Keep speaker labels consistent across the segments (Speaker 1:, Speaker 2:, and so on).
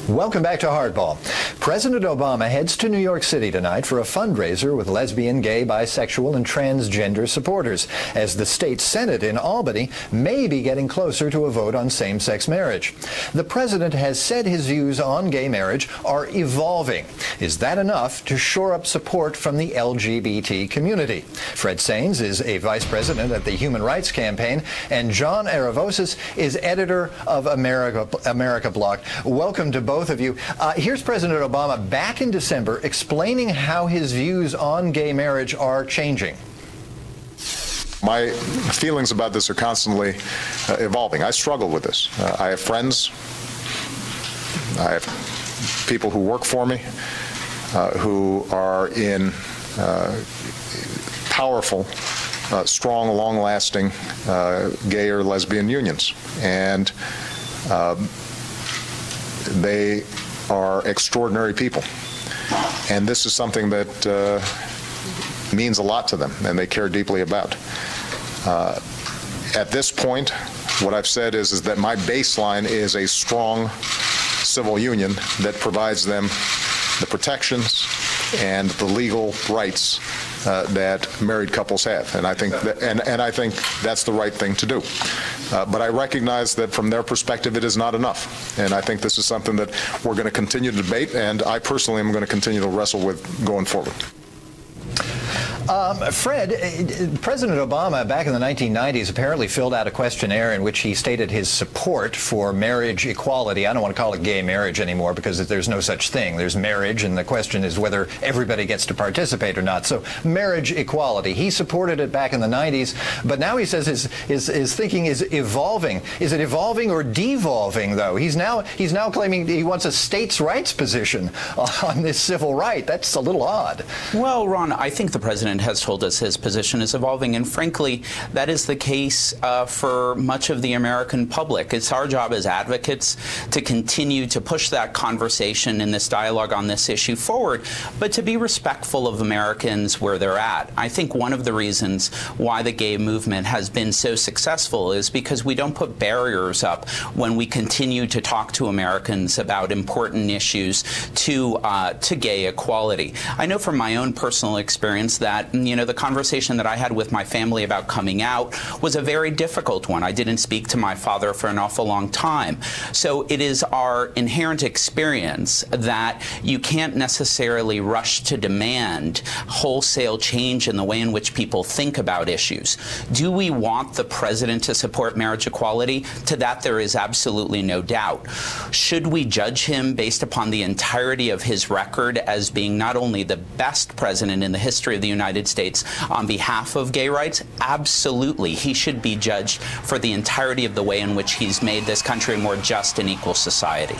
Speaker 1: Welcome back to Hardball. President Obama heads to New York City tonight for a fundraiser with lesbian, gay, bisexual, and transgender supporters, as the state Senate in Albany may be getting closer to a vote on same-sex marriage. The president has said his views on gay marriage are evolving. Is that enough to shore up support from the LGBT community? Fred Sainz is a vice president at the Human Rights Campaign, and John Aravosis is editor of America Block. Welcome to both of you. Here's President Obama back in December explaining how his views on gay marriage are changing.
Speaker 2: My feelings about this are constantly evolving. I struggle with this. I have friends, I have people who work for me, who are in powerful, strong, long-lasting gay or lesbian unions. And they are extraordinary people. And this is something that means a lot to them and they care deeply about. At this point, what I've said is that my baseline is a strong civil union that provides them the protections and the legal rights that married couples have, and I think that, I think that's the right thing to do. But I recognize that from their perspective, it is not enough, and I think this is something that we're going to continue to debate, and I personally am going to continue to wrestle with going forward.
Speaker 1: Fred, President Obama back in the 1990s apparently filled out a questionnaire in which he stated his support for marriage equality. I don't want to call it gay marriage anymore because there's no such thing. There's marriage, and the question is whether everybody gets to participate or not. So marriage equality. He supported it back in the 90s, but now he says his thinking is evolving. Is it evolving or devolving, though? He's now claiming he wants a states' rights position on this civil right. That's a little odd.
Speaker 3: Well, Ron, I think the president has told us his position is evolving, and frankly, that is the case for much of the American public. It's our job as advocates to continue to push that conversation and this dialogue on this issue forward, but to be respectful of Americans where they're at. I think one of the reasons why the gay movement has been so successful is because we don't put barriers up when we continue to talk to Americans about important issues to gay equality. I know from my own personal experience that, the conversation that I had with my family about coming out was a very difficult one. I didn't speak to my father for an awful long time. So it is our inherent experience that you can't necessarily rush to demand wholesale change in the way in which people think about issues. Do we want the president to support marriage equality? To that, there is absolutely no doubt. Should we judge him based upon the entirety of his record as being not only the best president in the history of the United States on behalf of gay rights? Absolutely. He should be judged for the entirety of the way in which he's made this country a more just and equal society.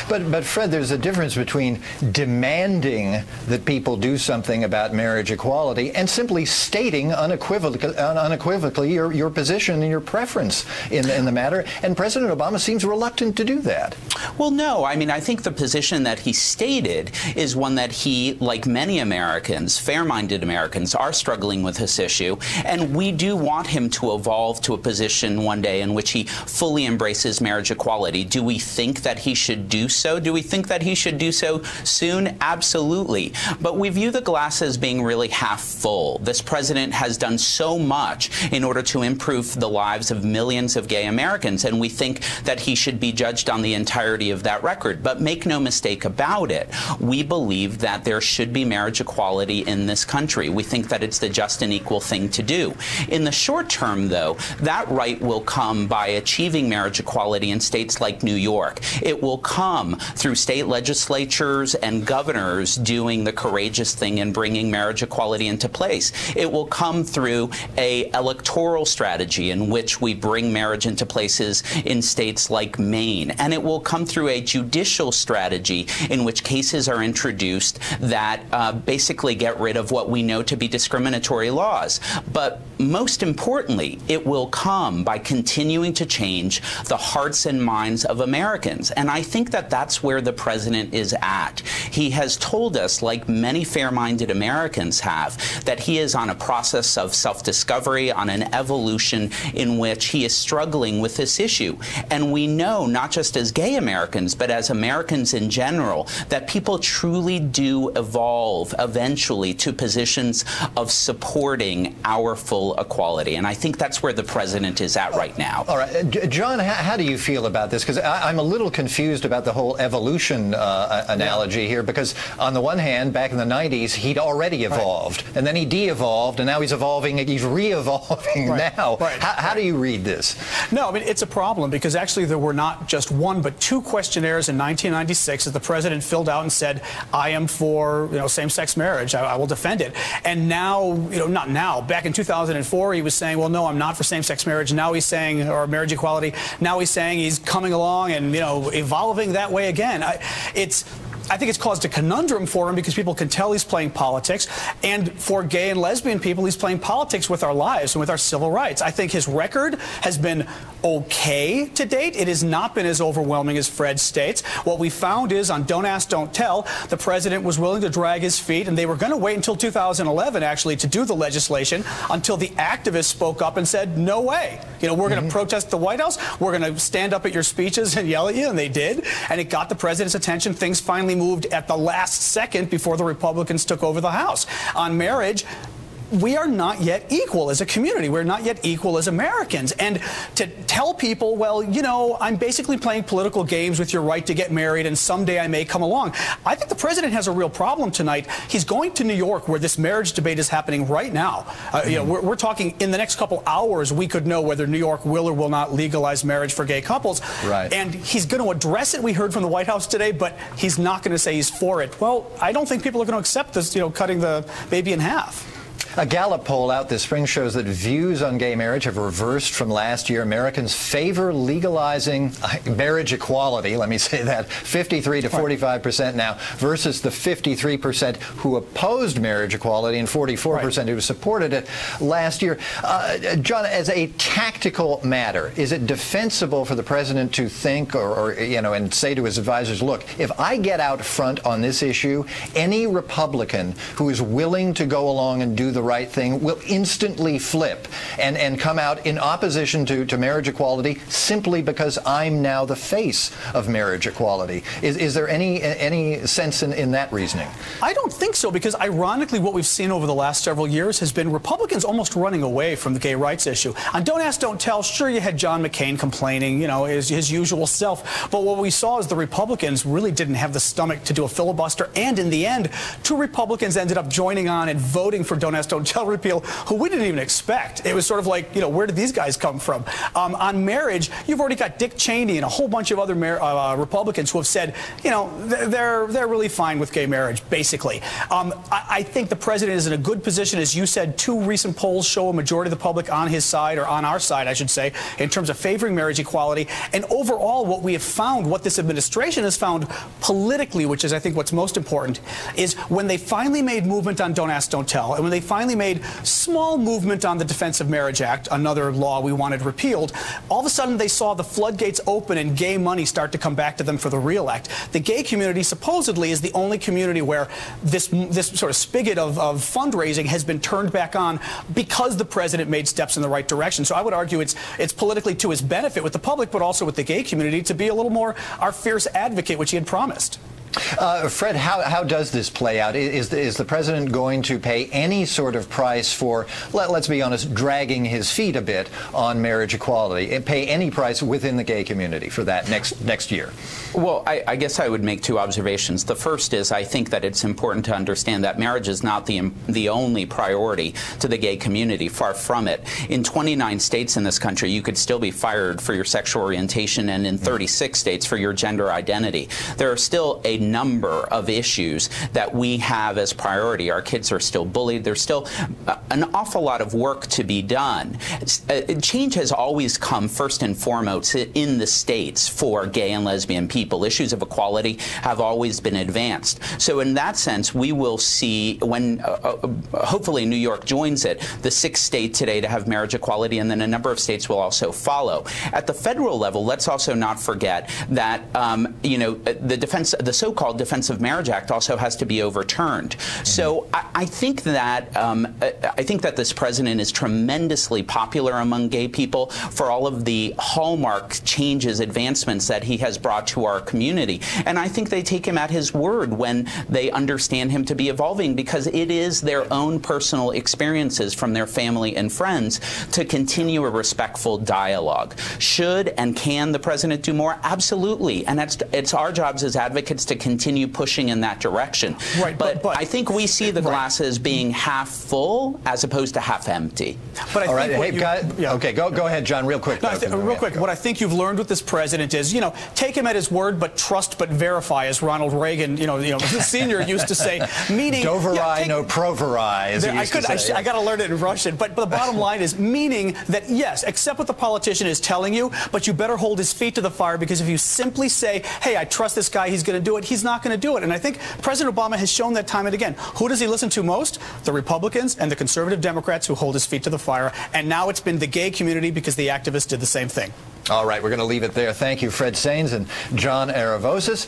Speaker 1: But Fred, there's a difference between demanding that people do something about marriage equality and simply stating unequivocally your position and your preference in the matter. And President Obama seems reluctant to do that.
Speaker 3: Well, no. I mean, I think the position that he stated is one that he, like many Americans, fair-minded Americans, are struggling with this issue. And we do want him to evolve to a position one day in which he fully embraces marriage equality. Do we think that he should do so? Do we think that he should do so soon? Absolutely. But we view the glass as being really half full. This president has done so much in order to improve the lives of millions of gay Americans, and we think that he should be judged on the entirety of that record. But make no mistake about it, we believe that there should be marriage equality in this country. We think that it's the just and equal thing to do. In the short term, though, that right will come by achieving marriage equality in states like New York. It will come through state legislatures and governors doing the courageous thing and bringing marriage equality into place. It will come through a electoral strategy in which we bring marriage into places in states like Maine. And it will come through a judicial strategy in which cases are introduced that basically get rid of what we know to be discriminatory laws. But most importantly, it will come by continuing to change the hearts and minds of Americans. And I think that that's where the president is at. He has told us, like many fair-minded Americans have, that he is on a process of self-discovery, on an evolution in which he is struggling with this issue. And we know, not just as gay Americans, but as Americans in general, that people truly do evolve eventually to positions of supporting our full equality. And I think that's where the president is at right now.
Speaker 1: All right. John, how do you feel about this? Because I'm a little confused about the whole evolution analogy here, because on the one hand, back in the 90s, he'd already evolved, and then he de-evolved, and now he's evolving, he's re-evolving now. How do you read this?
Speaker 4: No, I mean, it's a problem, because actually there were not just one, but two questionnaires in 1996 that the president filled out and said, I am for, same-sex marriage. I will defend it. And now, not now, back in 2004, he was saying, well, no, I'm not for same-sex marriage. Now he's saying, or marriage equality, now he's saying he's coming along and, evolving that way again. I think it's caused a conundrum for him, because people can tell he's playing politics. And for gay and lesbian people, he's playing politics with our lives and with our civil rights. I think his record has been okay to date. It has not been as overwhelming as Fred states. What we found is on Don't Ask, Don't Tell, the president was willing to drag his feet, and they were going to wait until 2011, actually, to do the legislation, until the activists spoke up and said, no way. We're going to protest the White House. We're going to stand up at your speeches and yell at you, and they did. And it got the president's attention. Things finally moved at the last second before the Republicans took over the House. On marriage, we are not yet equal as a community. We're not yet equal as Americans. And to tell people, well, I'm basically playing political games with your right to get married, and someday I may come along. I think the president has a real problem tonight. He's going to New York, where this marriage debate is happening right now. We're talking in the next couple hours, we could know whether New York will or will not legalize marriage for gay couples.
Speaker 1: Right.
Speaker 4: And he's going to address it, we heard from the White House today, but he's not going to say he's for it. Well, I don't think people are going to accept this, cutting the baby in half.
Speaker 1: A Gallup poll out this spring shows that views on gay marriage have reversed from last year. Americans favor legalizing marriage equality, let me say that, 53 to 45% now, versus the 53% who opposed marriage equality and 44% who supported it last year. John, as a tactical matter, is it defensible for the president to think and say to his advisors, look, if I get out front on this issue, any Republican who is willing to go along and do the right thing will instantly flip and come out in opposition to marriage equality simply because I'm now the face of marriage equality. Is there any sense in that reasoning? I
Speaker 4: don't think so, because ironically what we've seen over the last several years has been Republicans almost running away from the gay rights issue. On Don't Ask, Don't Tell, sure, you had John McCain complaining, his usual self, but what we saw is the Republicans really didn't have the stomach to do a filibuster, and in the end, two Republicans ended up joining on and voting for Don't Ask, Don't Tell repeal, who we didn't even expect. It was sort of like, where did these guys come from? On marriage, you've already got Dick Cheney and a whole bunch of other Republicans who have said, they're really fine with gay marriage, basically. I think the president is in a good position. As you said, two recent polls show a majority of the public on his side, or on our side, I should say, in terms of favoring marriage equality. And overall, what we have found, what this administration has found politically, which is, I think, what's most important, is when they finally made movement on Don't Ask, Don't Tell, and when they finally made small movement on the Defense of Marriage Act, another law we wanted repealed, all of a sudden they saw the floodgates open and gay money start to come back to them for the REAL Act. The gay community supposedly is the only community where this sort of spigot of fundraising has been turned back on because the president made steps in the right direction. So I would argue it's politically to his benefit with the public, but also with the gay community, to be a little more our fierce advocate, which he had promised.
Speaker 1: Fred, how does this play out? Is the president going to pay any sort of price for, let's be honest, dragging his feet a bit on marriage equality, and pay any price within the gay community for that next year?
Speaker 3: Well, I guess I would make two observations. The first is, I think that it's important to understand that marriage is not the only priority to the gay community. Far from it. In 29 states in this country, you could still be fired for your sexual orientation, and in 36 states for your gender identity. There are still a number of issues that we have as priority. Our kids are still bullied. There's still an awful lot of work to be done. Change has always come first and foremost in the states for gay and lesbian people. Issues of equality have always been advanced. So in that sense, we will see when hopefully New York joins it, the 6th state today to have marriage equality, and then a number of states will also follow. At the federal level, let's also not forget that the so-called Defense of Marriage Act also has to be overturned. So I think that this president is tremendously popular among gay people for all of the hallmark changes, advancements that he has brought to our community. And I think they take him at his word when they understand him to be evolving, because it is their own personal experiences from their family and friends to continue a respectful dialogue. Should and can the president do more? Absolutely. And it's our jobs as advocates to continue pushing in that direction. Right, but I think we see the glass as being half full as opposed to half empty.
Speaker 1: But I think okay, go ahead, John, real quick.
Speaker 4: No, real quick, what I think you've learned with this president is, take him at his word, but trust but verify, as Ronald Reagan, the senior used to say. Meaning,
Speaker 1: Doverai, no proverai, as he used to say.
Speaker 4: I got to learn it in Russian. But the bottom line is, meaning that, yes, accept what the politician is telling you, but you better hold his feet to the fire, because if you simply say, hey, I trust this guy, he's going to do it, he's not going to do it. And I think President Obama has shown that time and again. Who does he listen to most? The Republicans and the conservative Democrats, who hold his feet to the fire. And now it's been the gay community, because the activists did the same thing.
Speaker 1: All right, we're going to leave it there. Thank you, Fred Sainz and John Aravosis.